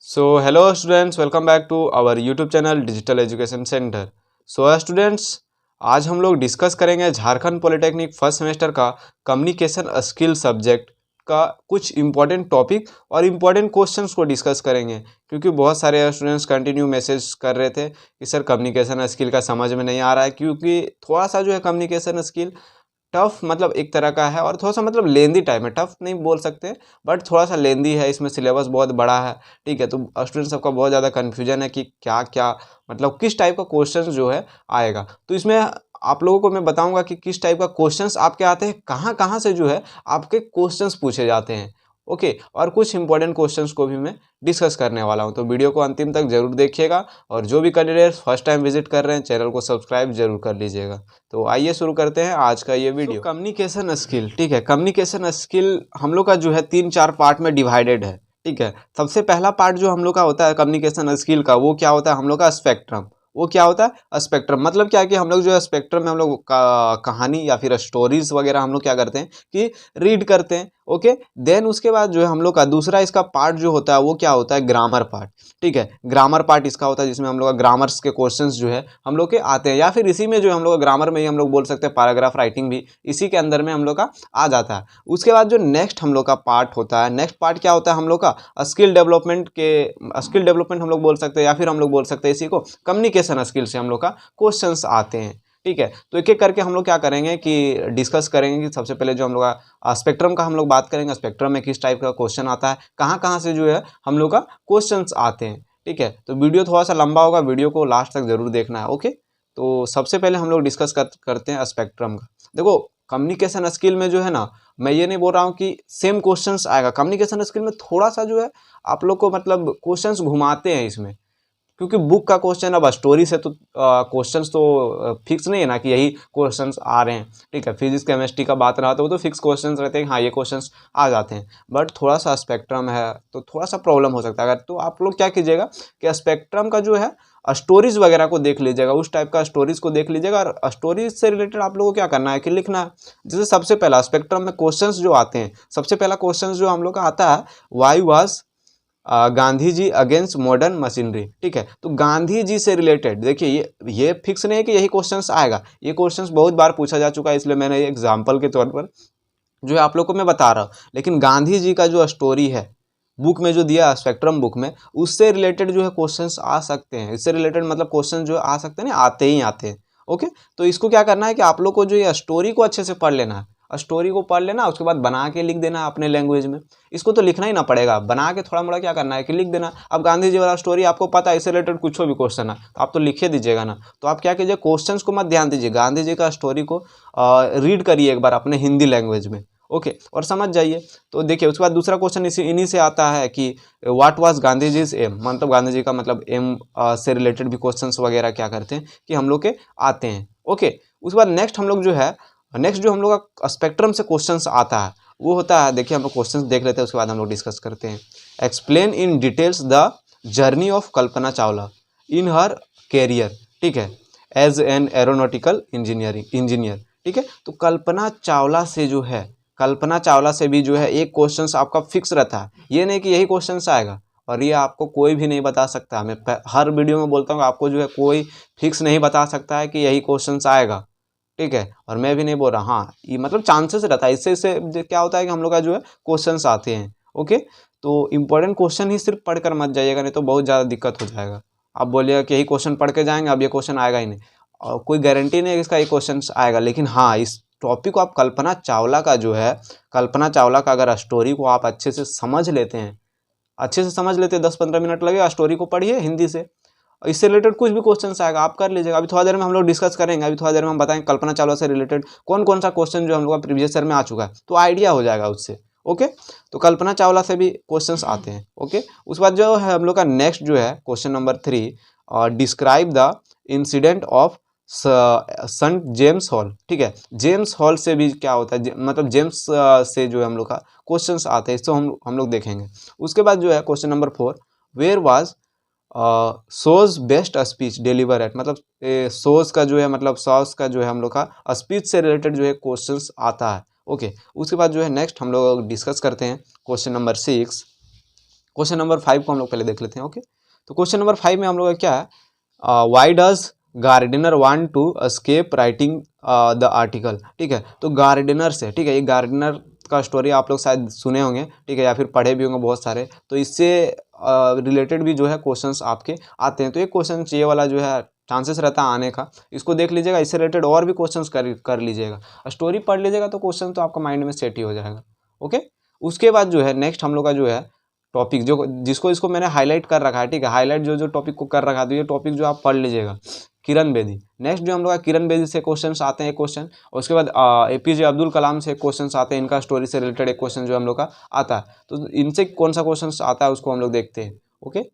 Hello students, welcome back to our YouTube channel digital education centre. Students, आज हम लोग discuss करेंगे Jharkhand polytechnic first semester का communication skill subject का कुछ इंपॉर्टेंट टॉपिक और इम्पॉर्टेंट क्वेश्चंस को डिस्कस करेंगे, क्योंकि बहुत सारे स्टूडेंट्स कंटिन्यू मैसेज कर रहे थे कि सर कम्युनिकेशन स्किल का समझ में नहीं आ रहा है, क्योंकि थोड़ा सा जो है कम्युनिकेशन स्किल टफ मतलब एक तरह का है और थोड़ा सा मतलब लेंदी टाइप है। टफ नहीं बोल सकते बट थोड़ा सा लेंदी है, इसमें सिलेबस बहुत बड़ा है। ठीक है, तो स्टूडेंट सबका बहुत ज़्यादा कन्फ्यूजन है कि क्या क्या मतलब किस टाइप का क्वेश्चन जो है आएगा। तो इसमें आप लोगों को मैं बताऊंगा कि किस टाइप का क्वेश्चंस आपके आते हैं, कहाँ कहाँ से जो है आपके क्वेश्चंस पूछे जाते हैं। ओके, और कुछ इंपॉर्टेंट क्वेश्चंस को भी मैं डिस्कस करने वाला हूं, तो वीडियो को अंतिम तक जरूर देखिएगा। और जो भी कैंडिडेट्स फर्स्ट टाइम विजिट कर रहे हैं, चैनल को सब्सक्राइब जरूर कर लीजिएगा। तो आइए शुरू करते हैं आज का ये वीडियो। कम्युनिकेशन स्किल, ठीक है, कम्युनिकेशन स्किल हम लोग का जो है 3-4 पार्ट में डिवाइडेड है। ठीक है, सबसे पहला पार्ट जो हम लोग का होता है कम्युनिकेशन स्किल का, वो क्या होता है हम लोग का स्पेक्ट्रम। वो क्या होता है स्पेक्ट्रम, मतलब क्या है कि हम लोग जो है स्पेक्ट्रम में हम लोग कहानी या फिर स्टोरीज वगैरह हम लोग क्या करते हैं कि रीड करते हैं। ओके, देन उसके बाद जो है हम लोग का दूसरा इसका पार्ट जो होता है वो क्या होता है ग्रामर पार्ट। ठीक है, ग्रामर पार्ट इसका होता है जिसमें हम लोग का ग्रामर्स के क्वेश्चंस जो है हम लोग के आते हैं, या फिर इसी में जो हम लोग ग्रामर में ही हम लोग बोल सकते हैं पैराग्राफ राइटिंग भी इसी के अंदर में हम लोग का आ जाता है। उसके बाद जो नेक्स्ट हम लोग का पार्ट होता है, नेक्स्ट पार्ट क्या होता है हम लोग का स्किल डेवलपमेंट हम लोग बोल सकते हैं, या फिर हम लोग बोल सकते हैं इसी को कम्युनिकेशन स्किल से हम लोग का क्वेश्चंस आते हैं। ठीक है, तो एक एक करके हम लोग क्या करेंगे कि डिस्कस करेंगे कि सबसे पहले जो हम लोग का स्पेक्ट्रम का हम लोग बात करेंगे, स्पेक्ट्रम में किस टाइप का क्वेश्चन आता है, कहाँ कहाँ से जो है हम लोग का क्वेश्चंस आते हैं। ठीक है, तो वीडियो थोड़ा सा लंबा होगा, वीडियो को लास्ट तक जरूर देखना है। ओके, तो सबसे पहले हम लोग डिस्कस करते हैं स्पेक्ट्रम का। देखो, कम्युनिकेशन स्किल में जो है ना, मैं ये नहीं बोल रहा हूँ कि सेम क्वेश्चंस आएगा। कम्युनिकेशन स्किल में थोड़ा सा जो है आप लोग को मतलब क्वेश्चंस घुमाते हैं इसमें, क्योंकि बुक का क्वेश्चन अब स्टोरी से तो क्वेश्चंस तो फिक्स नहीं है ना कि यही क्वेश्चंस आ रहे हैं। ठीक है, फिजिक्स केमिस्ट्री का बात रहा तो वो तो फिक्स क्वेश्चंस रहते हैं, हाँ ये क्वेश्चंस आ जाते हैं। बट थोड़ा सा स्पेक्ट्रम है तो थोड़ा सा प्रॉब्लम हो सकता है। अगर तो आप लोग क्या कीजिएगा कि स्पेक्ट्रम का जो है स्टोरीज वगैरह को देख लीजिएगा, उस टाइप का स्टोरीज को देख लीजिएगा, और स्टोरीज से रिलेटेड आप लोगों को क्या करना है कि लिखना है। जैसे सबसे पहला स्पेक्ट्रम में क्वेश्चंस जो आते हैं, सबसे पहला क्वेश्चंस जो हम लोग का आता है, why was Gandhi ji against modern machinery. ठीक है, तो गांधी जी से रिलेटेड देखिए, ये फिक्स नहीं है कि यही क्वेश्चंस आएगा। ये क्वेश्चंस बहुत बार पूछा जा चुका है, इसलिए मैंने एग्जांपल के तौर पर जो है आप लोग को मैं बता रहा हूँ। लेकिन गांधी जी का जो स्टोरी है बुक में जो दिया स्पेक्ट्रम बुक में, उससे रिलेटेड जो है क्वेश्चंस आ सकते हैं। इससे रिलेटेड मतलब क्वेश्चन जो आ सकते हैं ना, आते ही आते हैं। ओके, तो इसको क्या करना है कि आप लोग को जो ये स्टोरी को अच्छे से पढ़ लेना है, स्टोरी को पढ़ लेना, उसके बाद बना के लिख देना अपने लैंग्वेज में। इसको तो लिखना ही ना पड़ेगा, बना के थोड़ा मोड़ा क्या करना है कि लिख देना। अब गांधी जी वाला स्टोरी आपको पता है, इससे रिलेटेड कुछ भी क्वेश्चन है तो आप तो लिखे दीजिएगा ना। तो आप क्या कीजिए, क्वेश्चंस को मत ध्यान दीजिए, गांधी जी का स्टोरी को रीड करिए एक बार अपने हिंदी लैंग्वेज में। ओके, और समझ जाइए। तो देखिए उसके बाद दूसरा क्वेश्चन इन्हीं से आता है कि व्हाट वाज गांधी जीज एम, मतलब गांधी जी का मतलब एम से रिलेटेड भी क्वेश्चंस वगैरह क्या करते हैं कि हम लोग के आते हैं। ओके, उसके बाद नेक्स्ट जो हम लोग का स्पेक्ट्रम से क्वेश्चंस आता है वो होता है, देखिए हम लोग क्वेश्चंस देख लेते हैं, उसके बाद हम लोग डिस्कस करते हैं। Explain in details the journey of Kalpana Chawla in her career. ठीक है, एज एन एरोनॉटिकल इंजीनियर। ठीक है, तो कल्पना चावला से भी जो है एक क्वेश्चन आपका फिक्स रहता है, ये नहीं कि यही क्वेश्चन आएगा। और ये आपको कोई भी नहीं बता सकता, मैं हर वीडियो में बोलता हूँ आपको जो है कोई फिक्स नहीं बता सकता है कि यही क्वेश्चन आएगा। ठीक है, और मैं भी नहीं बोल रहा, हाँ ये मतलब चांसेस रहता है। इससे क्या होता है कि हम लोग का जो है क्वेश्चंस आते हैं। ओके, तो इंपॉर्टेंट क्वेश्चन ही सिर्फ पढ़कर मत जाइएगा, नहीं तो बहुत ज़्यादा दिक्कत हो जाएगा। आप बोलिएगा कि यही क्वेश्चन पढ़ के जाएंगे, अब ये क्वेश्चन आएगा ही नहीं, और कोई गारंटी नहीं है कि इसका ये क्वेश्चन आएगा। लेकिन हाँ, इस टॉपिक को आप कल्पना चावला का अगर स्टोरी को आप अच्छे से समझ लेते हैं, 10-15 मिनट लगेगा, स्टोरी को पढ़िए हिंदी से, इससे रिलेटेड कुछ भी क्वेश्चन आएगा आप कर लीजिएगा। अभी थोड़ा देर में हम लोग डिस्कस करेंगे, अभी थोड़ा देर में हम बताएंगे कल्पना चावला से रिलेटेड कौन कौन सा क्वेश्चन जो हम लोग का प्रीवियस ईयर में आ चुका है, तो आइडिया हो जाएगा उससे। ओके, तो कल्पना चावला से भी क्वेश्चंस आते हैं। ओके, उसके बाद जो है हम लोग का नेक्स्ट जो है question number 3, describe the incident of shunt James hall. ठीक है, जेम्स हॉल से भी क्या होता है, मतलब जेम्स से जो है हम लोग का क्वेश्चंस आते हैं, इसको हम लोग देखेंगे। उसके बाद जो है क्वेश्चन नंबर 4, वेयर वाज सोज बेस्ट स्पीच डिलीवर एट, मतलब सोज का जो है मतलब सॉस का जो है हम लोग का स्पीच से रिलेटेड जो है क्वेश्चंस आता है। ओके, उसके बाद जो है नेक्स्ट हम लोग डिस्कस करते हैं क्वेश्चन नंबर 6, क्वेश्चन नंबर 5 को हम लोग पहले देख लेते हैं। ओके, तो क्वेश्चन नंबर 5 में हम लोग का क्या है, why does Gardner want to escape writing the article. ठीक है, तो गार्डनर से, ठीक है, ये गार्डनर का स्टोरी आप लोग शायद सुने होंगे, ठीक है, या फिर पढ़े भी होंगे बहुत सारे, तो इससे रिलेटेड भी जो है क्वेश्चंस आपके आते हैं। तो ये क्वेश्चन ये वाला जो है चांसेस रहता है आने का, इसको देख लीजिएगा, इससे रिलेटेड और भी क्वेश्चंस कर लीजिएगा, स्टोरी पढ़ लीजिएगा तो क्वेश्चन तो आपका माइंड में सेट ही हो जाएगा। ओके, उसके बाद जो है नेक्स्ट हम लोग का जो है टॉपिक जो जिसको इसको मैंने हाईलाइट कर रखा है, ठीक है, हाईलाइट जो टॉपिक को कर रखा है, तो ये टॉपिक जो आप पढ़ लीजिएगा, किरण बेदी। नेक्स्ट जो हम लोग का किरण बेदी से क्वेश्चंस आते हैं एक क्वेश्चन, और उसके बाद एपीजे अब्दुल कलाम से क्वेश्चंस आते हैं, इनका स्टोरी से रिलेटेड एक क्वेश्चन जो हम लोग का आता है। तो इनसे कौन सा क्वेश्चन आता है उसको हम लोग देखते हैं। Okay,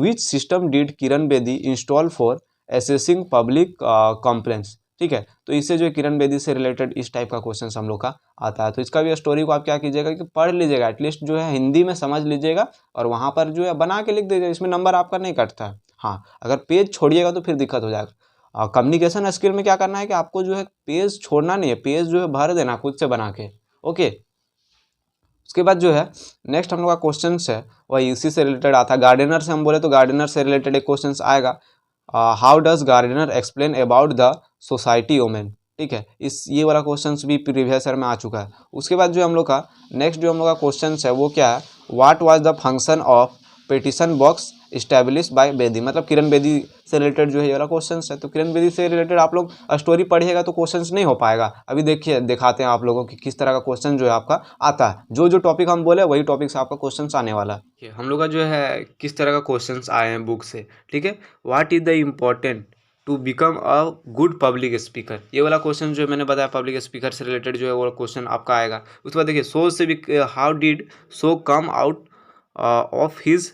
which system did Kiran Bedi install for assessing public complaints. ठीक है, तो इससे जो है किरण बेदी से रिलेटेड इस टाइप का क्वेश्चन हम लोग का आता है। तो इसका भी स्टोरी को आप क्या कीजिएगा कि पढ़ लीजिएगा, एटलीस्ट जो है हिंदी में समझ लीजिएगा, और वहाँ पर जो है बना के लिख दीजिएगा, इसमें नंबर आपका नहीं कटता है। हाँ, अगर पेज छोड़िएगा तो फिर दिक्कत हो जाएगा। कम्युनिकेशन स्किल में क्या करना है कि आपको जो है पेज छोड़ना नहीं है, पेज जो है भर देना खुद से बना के। ओके, उसके बाद जो है नेक्स्ट हम लोग का क्वेश्चन है वही इसी से रिलेटेड आता है। गार्डनर से हम बोले तो गार्डनर से रिलेटेड एक क्वेश्चन आएगा, how does Gardner explain about the society women. ठीक है, इस ये वाला क्वेश्चन भी प्रीवियस ईयर में आ चुका है। उसके बाद जो हम लोग का नेक्स्ट जो हम लोग का क्वेश्चन है वो क्या है, what was the function of petition box establish by Bedi. मतलब किरण बेदी से रिलेटेड जो है ये वाला क्वेश्चन है। तो किरण बेदी से रिलेटेड आप लोग स्टोरी पढ़िएगा तो क्वेश्चंस नहीं हो पाएगा। अभी देखिए दिखाते हैं आप लोगों की किस तरह का क्वेश्चन जो है आपका आता है। जो टॉपिक हम बोले वही टॉपिक से आपका क्वेश्चन आने वाला है। हम लोग का जो है किस तरह का क्वेश्चन आए हैं बुक से। ठीक है, what is the important to become a good public speaker. ये वाला क्वेश्चन जो मैंने बताया पब्लिक स्पीकर से रिलेटेड जो है वो क्वेश्चन आपका आएगा। उसके बाद देखिए सोच से भी, how did so come out of his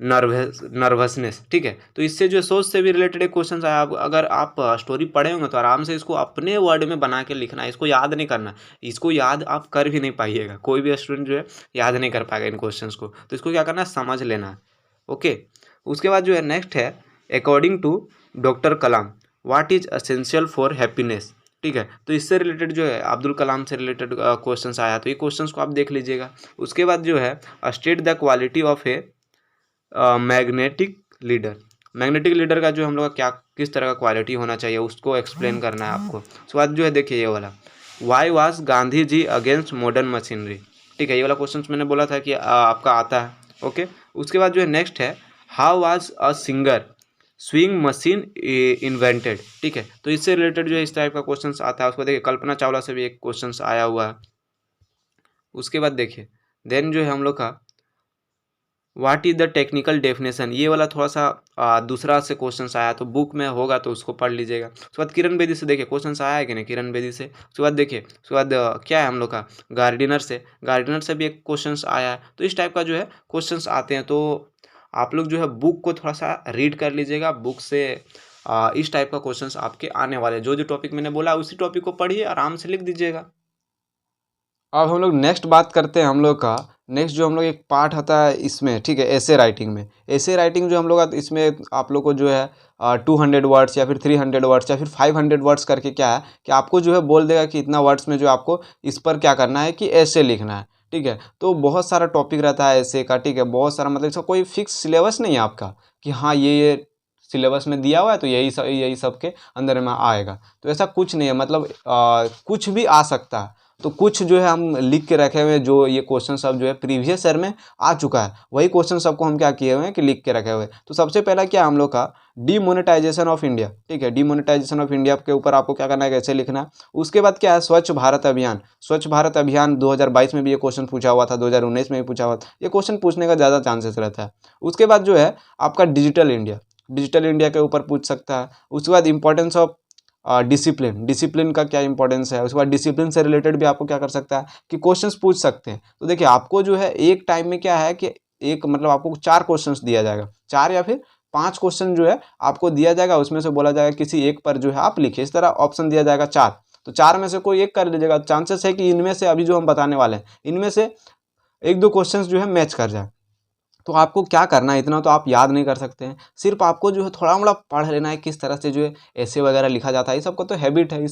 nervousness. ठीक है, तो इससे जो सोच से भी रिलेटेड एक क्वेश्चन आया। अगर आप स्टोरी पढ़े होंगे तो आराम से इसको अपने वर्ड में बना के लिखना है, इसको याद नहीं करना। इसको याद आप कर भी नहीं पाइएगा, कोई भी स्टूडेंट जो है याद नहीं कर पाएगा इन क्वेश्चंस को। तो इसको क्या करना है, समझ लेना है। ओके, उसके बाद जो है नेक्स्ट है, according to doctor Kalam what is essential for happiness. ठीक है, तो इससे रिलेटेड जो है अब्दुल कलाम से रिलेटेड क्वेश्चंस आया, तो ये क्वेश्चंस को आप देख लीजिएगा। उसके बाद जो है state the quality of a magnetic leader. Magnetic leader का जो हम लोग का क्या किस तरह का क्वालिटी होना चाहिए उसको एक्सप्लेन करना है आपको। उसके बाद जो है देखिए ये वाला, why was Gandhi ji against modern machinery. ठीक है, ये वाला क्वेश्चन मैंने बोला था कि आपका आता है। ओके, उसके बाद जो है नेक्स्ट है, how was a singer swing machine invented. ठीक है, तो इससे रिलेटेड जो है इस टाइप का क्वेश्चन आता है। उसको देखिए कल्पना चावला से भी एक क्वेश्चन आया हुआ है। उसके बाद देखिए देन जो है हम लोग का what is the technical definition. ये वाला थोड़ा सा दूसरा से क्वेश्चन आया, तो बुक में होगा तो उसको पढ़ लीजिएगा। उसके बाद किरण बेदी से देखिए क्वेश्चन आया है कि नहीं, किरण बेदी से। उसके बाद देखिए उसके बाद क्या है हम लोग का गार्डनर से भी एक क्वेश्चन आया है। तो इस टाइप का जो है क्वेश्चन आते हैं। तो आप लोग जो है बुक को थोड़ा सा रीड कर लीजिएगा, बुक से इस टाइप का क्वेश्चंस आपके आने वाले। जो टॉपिक मैंने बोला उसी टॉपिक को पढ़िए, आराम से लिख दीजिएगा। अब हम लोग नेक्स्ट बात करते हैं हम लोग का। नेक्स्ट जो हम लोग एक पार्ट होता है इसमें, ठीक है, ऐसे राइटिंग में। ऐसे राइटिंग जो हम लोग इसमें आप लोग को जो है 200 वर्ड्स या फिर 300 वर्ड्स या फिर 500 वर्ड्स करके क्या है कि आपको जो है बोल देगा कि इतना वर्ड्स में जो आपको इस पर क्या करना है कि ऐसे लिखना है। ठीक है, तो बहुत सारा टॉपिक रहता है ऐसे का। ठीक है, बहुत सारा, मतलब इसका कोई फिक्स सिलेबस नहीं है आपका कि हाँ ये सिलेबस में दिया हुआ है तो यही सब के अंदर में आएगा। तो ऐसा कुछ नहीं है, मतलब कुछ भी आ सकता है। तो कुछ जो है हम लिख के रखे हुए हैं, जो ये क्वेश्चन सब जो है प्रीवियस ईयर में आ चुका है, वही क्वेश्चन सबको हम क्या किए हुए हैं कि लिख के रखे हुए हैं। तो सबसे पहला क्या हम लोग का डीमोनेटाइजेशन ऑफ इंडिया। ठीक है, डीमोनेटाइजेशन ऑफ इंडिया के ऊपर आपको क्या करना है, कैसे लिखना है। उसके बाद क्या है, स्वच्छ भारत अभियान। स्वच्छ भारत अभियान 2022 में भी ये क्वेश्चन पूछा हुआ था, 2019 में भी पूछा हुआ था। ये क्वेश्चन पूछने का ज़्यादा चांसेस रहता है। उसके बाद जो है आपका डिजिटल इंडिया के ऊपर पूछ सकता है। उसके बाद इंपॉर्टेंस ऑफ डिसिप्लिन का क्या इंपॉर्टेंस है। उसके बाद डिसिप्लिन से रिलेटेड भी आपको क्या कर सकता है कि क्वेश्चंस पूछ सकते हैं। तो देखिए आपको जो है एक टाइम में क्या है कि एक, मतलब आपको 4 क्वेश्चंस दिया जाएगा, 4 या फिर 5 क्वेश्चन जो है आपको दिया जाएगा। उसमें से बोला जाएगा किसी एक पर जो है आप लिखिए, इस तरह ऑप्शन दिया जाएगा 4। तो 4 में से कोई एक कर लीजिएगा। चांसेस है कि इनमें से अभी जो हम बताने वाले हैं इनमें से 1-2 क्वेश्चन जो है मैच कर जाए। तो आपको क्या करना है, इतना तो आप याद नहीं कर सकते हैं, सिर्फ आपको जो है थोड़ा मोड़ा पढ़ लेना है किस तरह से जो है ऐसे वगैरह लिखा जाता है। ये सबका तो हैबिट है,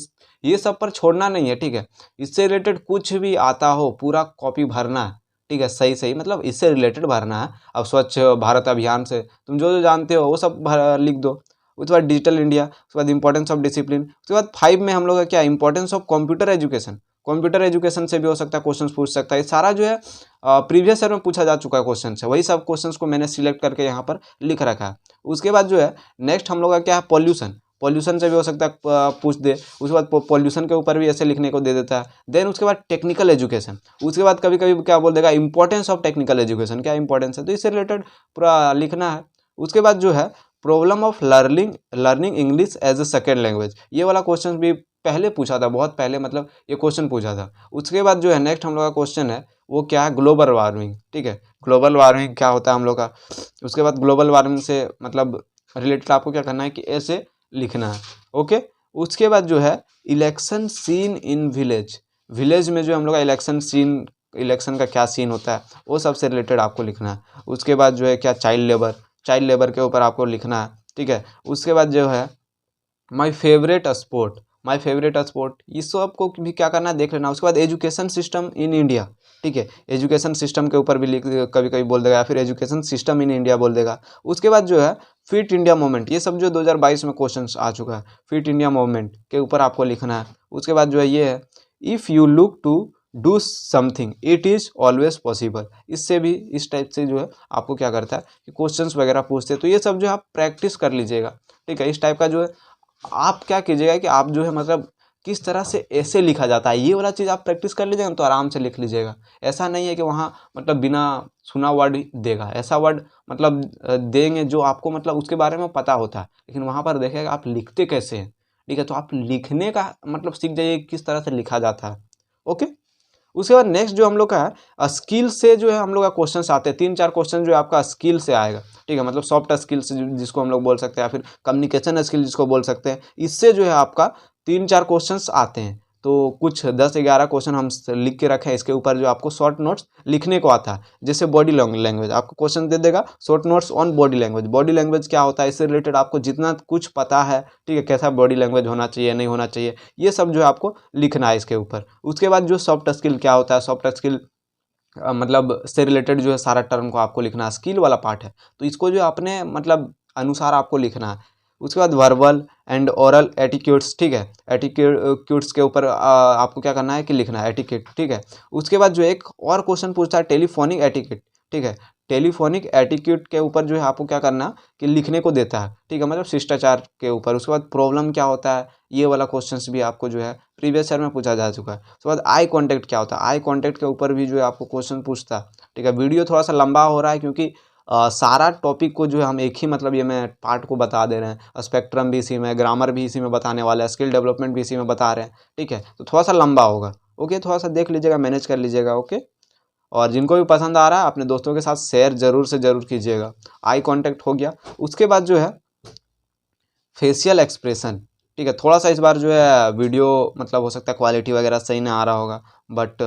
ये सब पर छोड़ना नहीं है। ठीक है, इससे रिलेटेड कुछ भी आता हो पूरा कॉपी भरना है। ठीक है, सही सही मतलब इससे रिलेटेड भरना है। अब स्वच्छ भारत अभियान से तुम जो जो जानते हो वो सब लिख दो। उसके बाद डिजिटल इंडिया, उसके बाद इंपॉर्टेंस ऑफ डिसिप्लिन, उसके बाद 5 में हम लोग का क्या importance of computer education. Computer education से भी हो सकता है, क्वेश्चन पूछ सकता है। ये सारा जो है प्रीवियस ईयर में पूछा जा चुका है क्वेश्चन है, वही सब क्वेश्चन को मैंने सिलेक्ट करके यहाँ पर लिख रखा है। उसके बाद जो है नेक्स्ट हम लोग का क्या है, पॉल्यूशन। पॉल्यूशन से भी हो सकता है पूछ दे। उसके बाद पॉल्यूशन के ऊपर भी ऐसे लिखने को दे देता है। देन उसके बाद टेक्निकल एजुकेशन, उसके बाद कभी कभी क्या बोल देगा, इंपॉर्टेंस ऑफ टेक्निकल एजुकेशन, क्या इंपॉर्टेंस है, तो इससे रिलेटेड पूरा लिखना है। उसके बाद जो है problem of learning English as a second language, ये वाला क्वेश्चन भी पहले पूछा था, बहुत पहले मतलब ये क्वेश्चन पूछा था। उसके बाद जो है नेक्स्ट हम लोग का क्वेश्चन है वो क्या है, ग्लोबल वार्मिंग। ठीक है, ग्लोबल वार्मिंग क्या होता है हम लोग का। उसके बाद ग्लोबल वार्मिंग से मतलब रिलेटेड आपको क्या करना है कि ऐसे लिखना है। ओके, उसके बाद जो है election seen in village, village में जो हम लोग का इलेक्शन सीन, इलेक्शन का क्या सीन होता है वो सबसे रिलेटेड आपको लिखना है। उसके बाद जो है क्या, चाइल्ड लेबर के ऊपर आपको लिखना है। ठीक है, उसके बाद जो है माय फेवरेट स्पोर्ट, इस सब को भी क्या करना है देख लेना। उसके बाद एजुकेशन सिस्टम इन इंडिया, ठीक है, एजुकेशन सिस्टम के ऊपर भी लिख, कभी कभी बोल देगा, या फिर एजुकेशन सिस्टम इन इंडिया बोल देगा। उसके बाद जो है फिट इंडिया मूवमेंट, ये सब जो 2022 में क्वेश्चंस आ चुका है, फिट इंडिया मूवमेंट के ऊपर आपको लिखना है। उसके बाद जो है ये है, if you look to do something it is always possible, इससे भी इस टाइप से जो है आपको क्या करता है कि क्वेश्चंस वगैरह पूछते हैं। तो ये सब जो है आप प्रैक्टिस कर लीजिएगा। ठीक है, इस टाइप का जो है आप क्या कीजिएगा कि आप जो है मतलब किस तरह से ऐसे लिखा जाता है, ये वाला चीज़ आप प्रैक्टिस कर लीजिएगा तो आराम से लिख लीजिएगा। ऐसा नहीं है कि वहाँ मतलब बिना सुना वर्ड देगा, ऐसा वर्ड मतलब देंगे जो आपको मतलब उसके बारे में पता होता है, लेकिन वहाँ पर देखेगा आप लिखते कैसे हैं। ठीक है, तो आप लिखने का मतलब सीख जाइए किस तरह से लिखा जाता है। ओके, उसके बाद नेक्स्ट जो हम लोग का है स्किल से जो है हम लोग का क्वेश्चन आते हैं, 3-4 क्वेश्चन जो है आपका स्किल से आएगा। ठीक है, मतलब सॉफ्ट स्किल से जिसको हम लोग बोल सकते हैं, या फिर कम्युनिकेशन स्किल जिसको बोल सकते हैं, इससे जो है आपका 3-4 क्वेश्चंस आते हैं। तो कुछ 10-11 क्वेश्चन हम लिख के रखे हैं इसके ऊपर, जो आपको शॉर्ट नोट्स लिखने को आता है। जैसे बॉडी लैंग्वेज, आपको क्वेश्चन दे देगा short notes on body language. Body language क्या होता है, इससे रिलेटेड आपको जितना कुछ पता है, ठीक है, कैसा बॉडी लैंग्वेज होना चाहिए नहीं होना चाहिए, ये सब जो है आपको लिखना है इसके ऊपर। उसके बाद जो सॉफ्ट स्किल क्या होता है, सॉफ्ट स्किल मतलब से रिलेटेड जो है सारा टर्म को आपको लिखना है, स्किल वाला पार्ट है, तो इसको जो अपने मतलब अनुसार आपको लिखना है। उसके बाद वर्बल एंड ओरल एटिक्यूट्स, ठीक है, एटिक्यूट्स के ऊपर आपको क्या करना है कि लिखना है एटिकेट। ठीक है, उसके बाद जो एक और क्वेश्चन पूछता है टेलीफोनिक एटिकेट। ठीक है, टेलीफोनिक एटिक्यूट के ऊपर जो है आपको क्या करना कि लिखने को देता है। ठीक है, मतलब शिष्टाचार के ऊपर। उसके बाद प्रॉब्लम क्या होता है, ये वाला क्वेश्चन भी आपको जो है प्रीवियस ईयर में पूछा जा चुका है। उसके बाद आई कॉन्टैक्ट क्या होता है, आई कॉन्टैक्ट के ऊपर भी जो है आपको क्वेश्चन पूछता है। ठीक है, वीडियो थोड़ा सा लंबा हो रहा है क्योंकि सारा टॉपिक को जो है हम एक ही मतलब ये मैं पार्ट को बता दे रहे हैं। स्पेक्ट्रम भी इसी में, ग्रामर भी इसी में बताने वाला है, स्किल डेवलपमेंट भी इसी में बता रहे हैं। ठीक है, तो थोड़ा सा लंबा होगा। ओके, थोड़ा सा देख लीजिएगा, मैनेज कर लीजिएगा। ओके, और जिनको भी पसंद आ रहा है अपने दोस्तों के साथ शेयर जरूर से ज़रूर कीजिएगा। आई कांटेक्ट हो गया। उसके बाद जो है फेशियल एक्सप्रेशन। ठीक है, थोड़ा सा इस बार जो है वीडियो मतलब हो सकता है क्वालिटी वगैरह सही ना आ रहा होगा, बट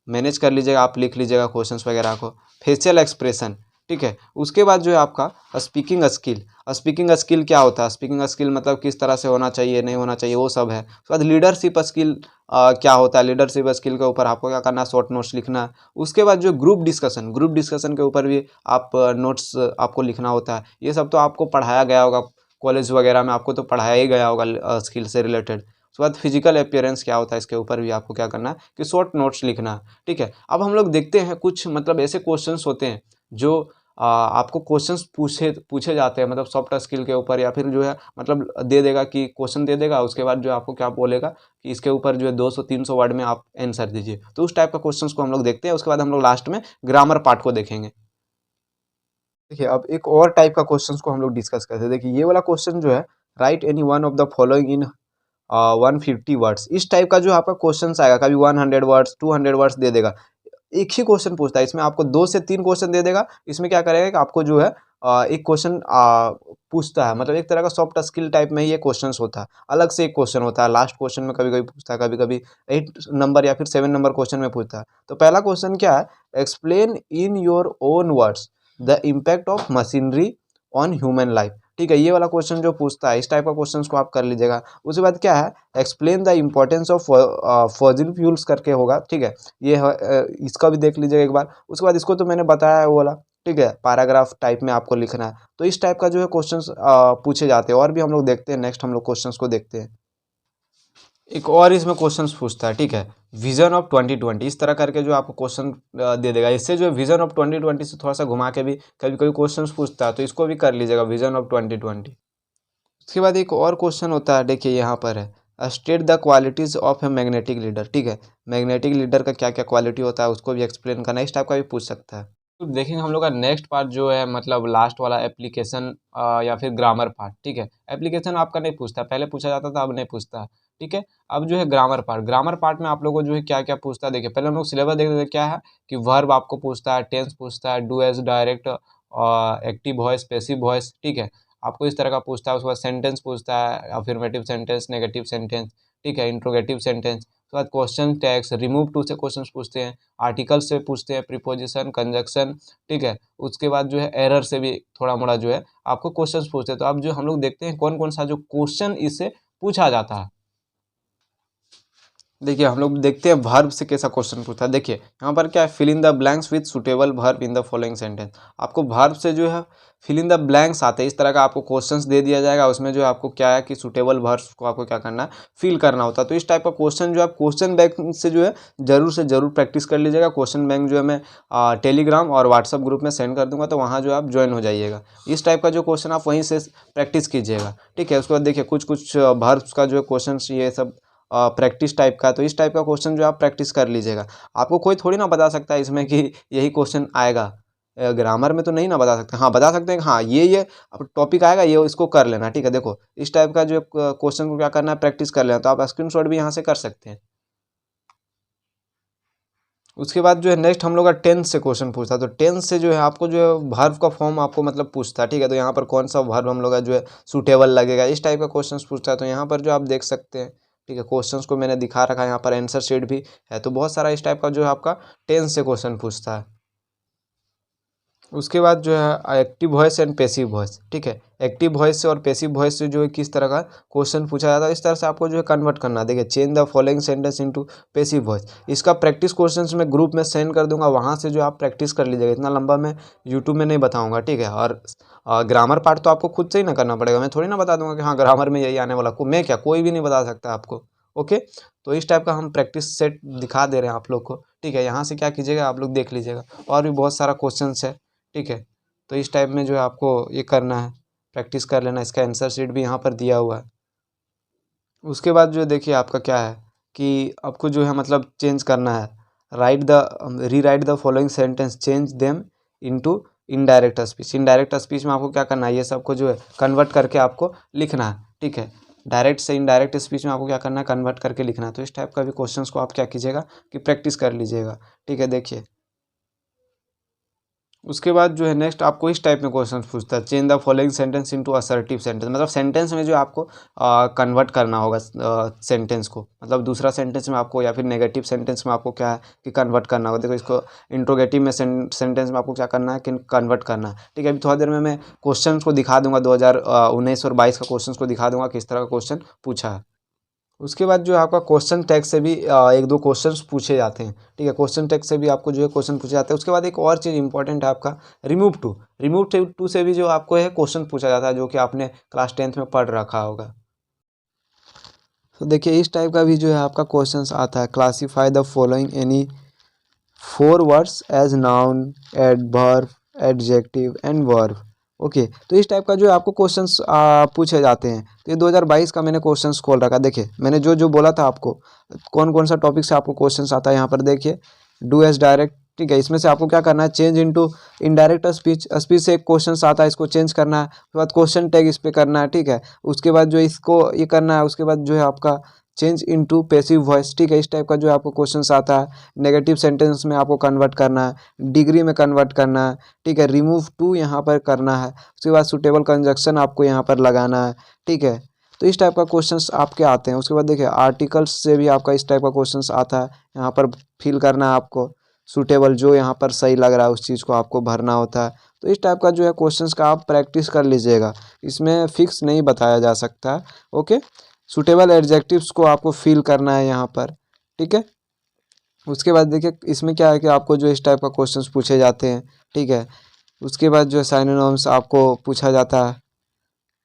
मैनेज कर लीजिएगा, आप लिख लीजिएगा क्वेश्चंस वगैरह को। फेशियल एक्सप्रेशन, ठीक है। उसके बाद जो है आपका स्पीकिंग स्किल। स्पीकिंग स्किल क्या होता है, स्पीकिंग स्किल मतलब किस तरह से होना चाहिए नहीं होना चाहिए वो सब है। उसके बाद लीडरशिप स्किल क्या होता है, लीडरशिप स्किल के ऊपर आपको क्या करना है, शॉर्ट नोट्स लिखना है। उसके बाद जो ग्रुप डिस्कशन के ऊपर भी आप नोट्स आपको लिखना होता है। ये सब तो आपको पढ़ाया गया होगा कॉलेज वगैरह में, आपको तो पढ़ाया ही गया होगा स्किल से रिलेटेड। उसके बाद फिजिकल अपीयरेंस क्या होता है, इसके ऊपर भी आपको क्या करना है कि शॉर्ट नोट्स लिखना है। ठीक है, अब हम लोग देखते हैं कुछ मतलब ऐसे क्वेश्चंस होते हैं जो आपको क्वेश्चंस पूछे जाते हैं मतलब सॉफ्ट स्किल के ऊपर, या फिर जो है मतलब दे देगा कि क्वेश्चन दे देगा, उसके बाद जो आपको क्या बोलेगा कि इसके ऊपर जो है 200-300 वर्ड में आप आंसर दीजिए। तो उस टाइप का क्वेश्चंस को हम लोग देखते हैं। उसके बाद हम लोग लास्ट में ग्रामर पार्ट को देखेंगे। देखिए, अब एक और टाइप का क्वेश्चंस को हम लोग डिस्कस करते हैं। देखिए, ये वाला क्वेश्चन जो है, right any one of the following in 150 words. इस टाइप का जो आपका क्वेश्चन आएगा, कभी 100 वर्ड्स 200 वर्ड्स दे देगा। एक ही क्वेश्चन पूछता है, इसमें आपको 2 से 3 क्वेश्चन दे देगा। इसमें क्या करेगा कि आपको जो है एक क्वेश्चन पूछता है, मतलब एक तरह का सॉफ्ट स्किल टाइप में ही ये क्वेश्चंस होता है। अलग से एक क्वेश्चन होता है लास्ट क्वेश्चन में, कभी कभी पूछता है, कभी कभी 8 नंबर या फिर 7 नंबर क्वेश्चन में पूछता है। तो पहला क्वेश्चन क्या है, explain in your own words the impact of machinery on human life. ठीक है, ये वाला क्वेश्चन जो पूछता है इस टाइप का क्वेश्चन को आप कर लीजिएगा। उसके बाद क्या है, explain the importance of fossil fuels करके होगा, ठीक है, ये इसका भी देख लीजिएगा एक बार। उसके बाद इसको तो मैंने बताया है वो वाला, ठीक है, पैराग्राफ टाइप में आपको लिखना है। तो इस टाइप का जो है क्वेश्चंस पूछे जाते हैं। और भी हम लोग देखते हैं, नेक्स्ट हम लोग क्वेश्चंस को देखते हैं। एक और इसमें क्वेश्चंस पूछता है, ठीक है, विजन ऑफ 2020, इस तरह करके जो आपको क्वेश्चन दे देगा। इससे जो विजन ऑफ 2020 से थोड़ा सा घुमा के भी कभी कभी क्वेश्चंस पूछता है, तो इसको भी कर लीजिएगा, विजन ऑफ 2020। उसके बाद एक और क्वेश्चन होता है, देखिए यहाँ पर है, state the qualities of a magnetic leader, ठीक है, मैग्नेटिक लीडर का क्या क्या क्वालिटी होता है उसको भी एक्सप्लेन करना, इस टाइप का भी पूछ सकता है। तो देखेंगे हम लोग का नेक्स्ट पार्ट जो है, मतलब लास्ट वाला एप्लीकेशन या फिर ग्रामर पार्ट, ठीक है। एप्लीकेशन आपका नहीं पूछता, पहले पूछा जाता था, अब नहीं पूछता, ठीक है। अब जो है ग्रामर पार्ट, ग्रामर पार्ट में आप लोगों को जो है क्या क्या पूछता है, देखिए पहले हम लोग सिलेबस देख लेते क्या है कि वर्ब आपको पूछता है, टेंस पूछता है, do as direct, active voice, passive voice, ठीक है, आपको इस तरह का पूछता है। उसके बाद सेंटेंस पूछता है, अफर्मेटिव सेंटेंस, नेगेटिव सेंटेंस, ठीक है, इंट्रोगेटिव सेंटेंस। उसके बाद क्वेश्चन टैग्स, रिमूव टू से क्वेश्चन पूछते हैं, आर्टिकल से पूछते हैं, प्रीपोजिशन, कंजक्शन, ठीक है। उसके बाद जो है एरर से भी थोड़ा मोड़ा जो है आपको क्वेश्चन पूछते हैं। तो अब जो हम लोग देखते हैं कौन कौन सा जो क्वेश्चन इससे पूछा जाता है। देखिए हम लोग देखते हैं वर्ब से कैसा क्वेश्चन पूछता है। देखिए यहाँ पर क्या है, fill in the blanks with suitable verb in the following sentence. आपको वर्ब से जो है फिल इन द ब्लैंक्स आते हैं, इस तरह का आपको क्वेश्चंस दे दिया जाएगा। उसमें जो है आपको क्या है कि सुटेबल वर्ब्स को आपको क्या करना है, फिल करना होता है। तो इस टाइप का क्वेश्चन जो है क्वेश्चन बैंक से जो है जरूर से जरूर प्रैक्टिस कर लीजिएगा। क्वेश्चन बैंक जो है मैं टेलीग्राम और व्हाट्सअप ग्रुप में सेंड कर दूंगा, तो वहाँ जो आप ज्वाइन हो जाइएगा। इस टाइप का जो क्वेश्चन आप वहीं से प्रैक्टिस कीजिएगा, ठीक है। उसके बाद देखिए कुछ कुछ वर्ब्स का जो है क्वेश्चन ये सब प्रैक्टिस टाइप का, तो इस टाइप का क्वेश्चन जो आप प्रैक्टिस कर लीजिएगा। आपको कोई थोड़ी ना बता सकता है इसमें कि यही क्वेश्चन आएगा, ग्रामर में तो नहीं ना बता सकते। हाँ बता सकते हैं कि हाँ ये अब टॉपिक आएगा, ये इसको कर लेना, ठीक है। देखो इस टाइप का जो क्वेश्चन को क्या करना है, प्रैक्टिस कर लेना। तो आप स्क्रीनशॉट भी यहाँ से कर सकते हैं। उसके बाद जो है नेक्स्ट हम लोग का टेंस से क्वेश्चन पूछता है। तो टेंस से जो है आपको जो है वर्ब का फॉर्म आपको मतलब पूछता है, ठीक है। तो यहाँ पर कौन सा वर्ब हम लोग का जो है सूटेबल लगेगा, इस टाइप का क्वेश्चन पूछता है। तो यहाँ पर जो आप देख सकते हैं, ठीक है, क्वेश्चंस को मैंने दिखा रखा है, यहाँ पर आंसर शीट भी है। तो बहुत सारा इस टाइप का जो है आपका टेंस से क्वेश्चन पूछता है। उसके बाद जो है active voice and passive voice, ठीक है, एक्टिव वॉइस से और पैसिव वॉइस से जो है किस तरह का क्वेश्चन पूछा जाता है, इस तरह से आपको जो है कन्वर्ट करना है। देखिए change the following sentence into passive voice, इसका प्रैक्टिस क्वेश्चंस में ग्रुप में सेंड कर दूंगा, वहाँ से जो आप प्रैक्टिस कर लीजिएगा। इतना लंबा मैं यूट्यूब में नहीं बताऊँगा, ठीक है। और ग्रामर पार्ट तो आपको खुद से ही ना करना पड़ेगा, मैं थोड़ी ना बता दूंगा कि हाँ ग्रामर में यही आने वाला को, मैं क्या, कोई भी नहीं बता सकता आपको, ओके। तो इस टाइप का हम प्रैक्टिस सेट दिखा दे रहे हैं आप लोग को, ठीक है। यहाँ से क्या कीजिएगा, आप लोग देख लीजिएगा, और भी बहुत सारा क्वेश्चन है, ठीक है। तो इस टाइप में जो है आपको ये करना है, प्रैक्टिस कर लेना। इसका आंसर शीट भी यहाँ पर दिया हुआ है। उसके बाद जो देखिए आपका क्या है कि आपको जो है मतलब चेंज करना है, rewrite the following sentence, change them into indirect speech. Indirect speech में आपको क्या करना है, ये सबको जो है कन्वर्ट करके आपको लिखना है, ठीक है। डायरेक्ट से इनडायरेक्ट स्पीच में आपको क्या करना है, कन्वर्ट करके लिखना है। तो इस टाइप का भी क्वेश्चंस को आप क्या कीजिएगा कि प्रैक्टिस कर लीजिएगा, ठीक है। देखिए उसके बाद जो है नेक्स्ट आपको इस टाइप में क्वेश्चन पूछता है, change the following sentence into assertive sentence. मतलब सेंटेंस में जो आपको कन्वर्ट करना होगा सेंटेंस को, मतलब दूसरा सेंटेंस में आपको या फिर नेगेटिव सेंटेंस में आपको क्या है कि कन्वर्ट करना होगा। देखो इसको इंट्रोगेटिव में सेंटेंस में आपको क्या करना है कि कन्वर्ट करना है, ठीक है। अभी थोड़ा देर में मैं क्वेश्चन को दिखा दूंगा, 2019 और 22 का क्वेश्चन को दिखा दूंगा किस तरह का क्वेश्चन पूछा है। उसके बाद जो है आपका क्वेश्चन टैग से भी एक दो क्वेश्चंस पूछे जाते हैं, ठीक है। क्वेश्चन टैग से भी आपको जो है क्वेश्चन पूछे जाते हैं। उसके बाद एक और चीज़ इंपॉर्टेंट है आपका रिमूव टू से भी जो आपको है क्वेश्चन पूछा जाता है, जो कि आपने क्लास 10th में पढ़ रखा होगा। तो देखिए इस टाइप का भी जो है आपका क्वेश्चंस आता है, classify the following any 4 words as noun, adverb, adjective and verb, okay. तो इस टाइप का जो है आपको क्वेश्चंस पूछे जाते हैं। तो ये 2022 का मैंने क्वेश्चंस खोल रखा, देखिए मैंने जो जो बोला था आपको कौन कौन सा टॉपिक से आपको क्वेश्चंस आता है, यहाँ पर देखिए डू एज डायरेक्ट, ठीक है। इसमें से आपको क्या करना है, change into indirect speech, speech से एक क्वेश्चन आता है, इसको चेंज करना है। उसके बाद क्वेश्चन टैग इस पर करना है, ठीक है। उसके बाद जो इसको ये करना है, उसके बाद जो है आपका चेंज इनटू पैसिव वॉइस, ठीक है। इस टाइप का जो आपको क्वेश्चंस आता है। नेगेटिव सेंटेंस में आपको कन्वर्ट करना है, डिग्री में कन्वर्ट करना है, ठीक है। रिमूव टू यहाँ पर करना है। उसके बाद सुटेबल कंजक्शन आपको यहाँ पर लगाना है, ठीक है। तो इस टाइप का क्वेश्चंस आपके आते हैं। उसके बाद देखिए आर्टिकल्स से भी आपका इस टाइप का क्वेश्चंस आता है, यहाँ पर फिल करना है आपको, सूटेबल जो यहाँ पर सही लग रहा है उस चीज़ को आपको भरना होता है। तो इस टाइप का जो है क्वेश्चंस का आप प्रैक्टिस कर लीजिएगा, इसमें फिक्स नहीं बताया जा सकता है। ओके, सूटेबल एडजेक्टिव्स को आपको फिल करना है यहाँ पर, ठीक है। उसके बाद देखिए इसमें क्या है कि आपको जो इस टाइप का क्वेश्चंस पूछे जाते हैं, ठीक है। उसके बाद जो है सिनोनिम्स आपको पूछा जाता है,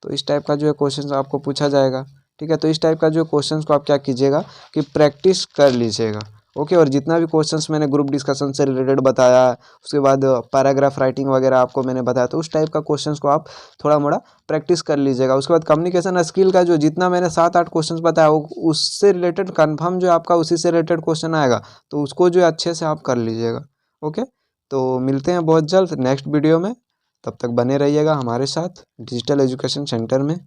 तो इस टाइप का जो है क्वेश्चंस आपको पूछा जाएगा, ठीक है। तो इस टाइप का जो क्वेश्चंस को आप क्या कीजिएगा कि प्रैक्टिस कर लीजिएगा। ओके, और जितना भी क्वेश्चंस मैंने ग्रुप डिस्कशन से रिलेटेड बताया, उसके बाद पैराग्राफ राइटिंग वगैरह आपको मैंने बताया, तो उस टाइप का क्वेश्चंस को आप थोड़ा मोड़ा प्रैक्टिस कर लीजिएगा। उसके बाद कम्युनिकेशन स्किल का जो जितना मैंने 7-8 क्वेश्चंस बताया उससे रिलेटेड कन्फर्म जो आपका उसी से रिलेटेड क्वेश्चन आएगा, तो उसको जो अच्छे से आप कर लीजिएगा। ओके, तो मिलते हैं बहुत जल्द नेक्स्ट वीडियो में, तब तक बने रहिएगा हमारे साथ डिजिटल एजुकेशन सेंटर में।